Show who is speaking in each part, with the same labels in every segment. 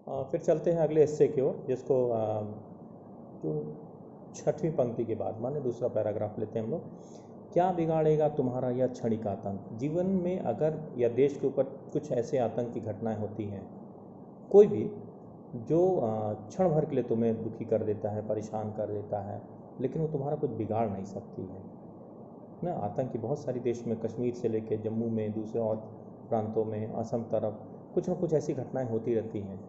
Speaker 1: फिर चलते हैं अगले हिस्से की ओर, जिसको जो छठवीं पंक्ति के बाद माने दूसरा पैराग्राफ लेते हैं हम लोग। क्या बिगाड़ेगा तुम्हारा यह क्षणिक आतंक? जीवन में अगर या देश के ऊपर कुछ ऐसे आतंक की घटनाएं होती हैं, कोई भी जो क्षण भर के लिए तुम्हें दुखी कर देता है, परेशान कर देता है, लेकिन वो तुम्हारा कुछ बिगाड़ नहीं सकती है ना। आतंक की बहुत सारी देश में, कश्मीर से लेकर जम्मू में, दूसरे और प्रांतों में, असम तरफ कुछ ना कुछ ऐसी घटनाएं होती रहती हैं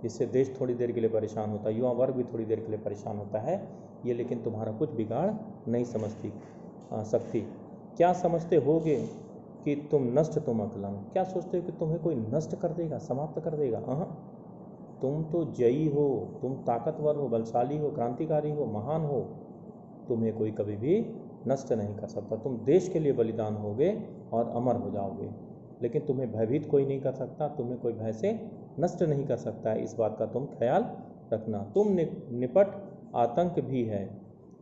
Speaker 1: जिससे देश थोड़ी देर के लिए परेशान होता है, युवा वर्ग भी थोड़ी देर के लिए परेशान होता है ये, लेकिन तुम्हारा कुछ बिगाड़ नहीं समझती सकती। क्या समझते होगे कि तुम नष्ट, तुम अकलंक? क्या सोचते हो कि तुम्हें कोई नष्ट कर देगा, समाप्त कर देगा? तुम तो जयी हो, तुम ताकतवर हो, बलशाली हो, क्रांतिकारी हो, महान हो, तुम्हें कोई कभी भी नष्ट नहीं कर सकता। तुम देश के लिए बलिदान होगे और अमर हो जाओगे, लेकिन तुम्हें भयभीत कोई नहीं कर सकता, तुम्हें कोई भय से नष्ट नहीं कर सकता है। इस बात का तुम ख्याल रखना। तुम निपट आतंक भी है,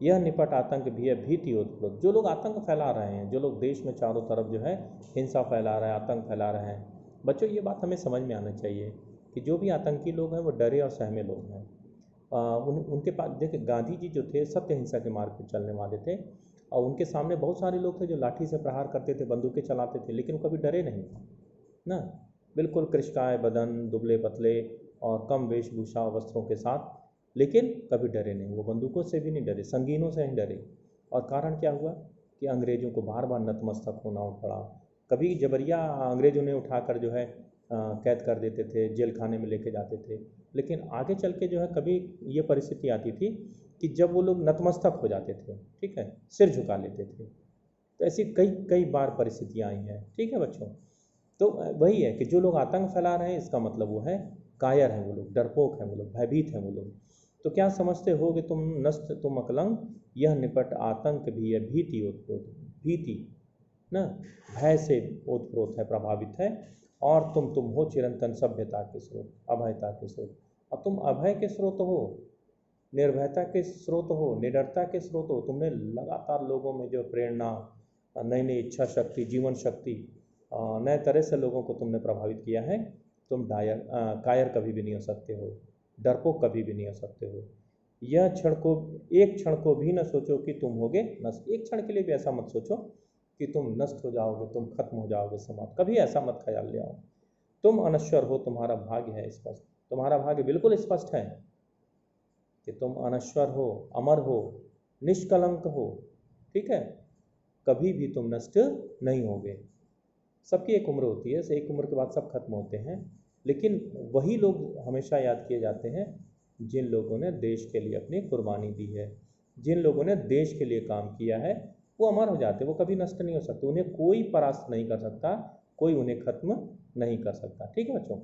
Speaker 1: यह निपट आतंक भी है, भीति उत्प्रोत। जो लोग आतंक फैला रहे हैं, जो लोग देश में चारों तरफ जो है हिंसा फैला रहे हैं, आतंक फैला रहे हैं, बच्चों ये बात हमें समझ में आना चाहिए कि जो भी आतंकी लोग हैं वो डरे और सहमे लोग हैं। उनके पास देखिए, गांधी जी जो थे सत्य हिंसा के मार्ग पर चलने वाले थे, और उनके सामने बहुत सारे लोग थे जो लाठी से प्रहार करते थे, बंदूकें चलाते थे, लेकिन वो कभी डरे नहीं ना। बिल्कुल कृशकाय बदन, दुबले पतले और कम वेशभूषा वस्त्रों के साथ, लेकिन कभी डरे नहीं। वो बंदूकों से भी नहीं डरे, संगीनों से नहीं डरे। और कारण क्या हुआ कि अंग्रेज़ों को बार बार नतमस्तक होना पड़ा। कभी जबरिया अंग्रेज़ों ने उठाकर जो है कैद कर देते थे, जेल खाने में लेके जाते थे, लेकिन आगे चल के जो है कभी ये परिस्थिति आती थी कि जब वो लोग नतमस्तक हो जाते थे, ठीक है, सिर झुका लेते थे। तो ऐसी कई कई बार परिस्थितियाँ आई हैं, ठीक है बच्चों। तो वही है कि जो लोग आतंक फैला रहे हैं, इसका मतलब वो है कायर हैं, वो लोग डरपोक हैं, वो लोग भयभीत हैं वो लोग। तो क्या समझते हो कि तुम नष्ट, तुम अकलंक, यह निपट आतंक भी है, भीति ओतप्रोत। भीति ना, भय से ओतप्रोत है, प्रभावित है। और तुम हो चिरंतन सभ्यता के स्रोत, अभयता के स्रोत। अब तुम अभय के स्रोत हो, निर्भयता के स्रोत हो, निडरता के स्रोत हो। तुमने लगातार लोगों में जो प्रेरणा, नई नई इच्छा शक्ति, जीवन शक्ति, नए तरह से लोगों को तुमने प्रभावित किया है। तुम कायर कभी भी नहीं हो सकते हो, डरपोक कभी भी नहीं हो सकते हो। यह क्षण को, एक क्षण को भी न सोचो कि तुम होगे नष्ट। एक क्षण के लिए भी ऐसा मत सोचो कि तुम नष्ट हो जाओगे, तुम खत्म हो जाओगे, समाप्त। कभी ऐसा मत ख्याल ले आओ। तुम अनश्वर हो, तुम्हारा भाग्य है स्पष्ट। तुम्हारा भाग्य बिल्कुल स्पष्ट है कि तुम अनश्वर हो, अमर हो, निष्कलंक हो, ठीक है। कभी भी तुम नष्ट नहीं होगे। सबकी एक उम्र होती है, एक उम्र के बाद सब खत्म होते हैं, लेकिन वही लोग हमेशा याद किए जाते हैं जिन लोगों ने देश के लिए अपनी कुर्बानी दी है, जिन लोगों ने देश के लिए काम किया है। वो अमर हो जाते, वो कभी नष्ट नहीं हो सकते, उन्हें कोई परास्त नहीं कर सकता, कोई उन्हें खत्म नहीं कर सकता, ठीक है बच्चों।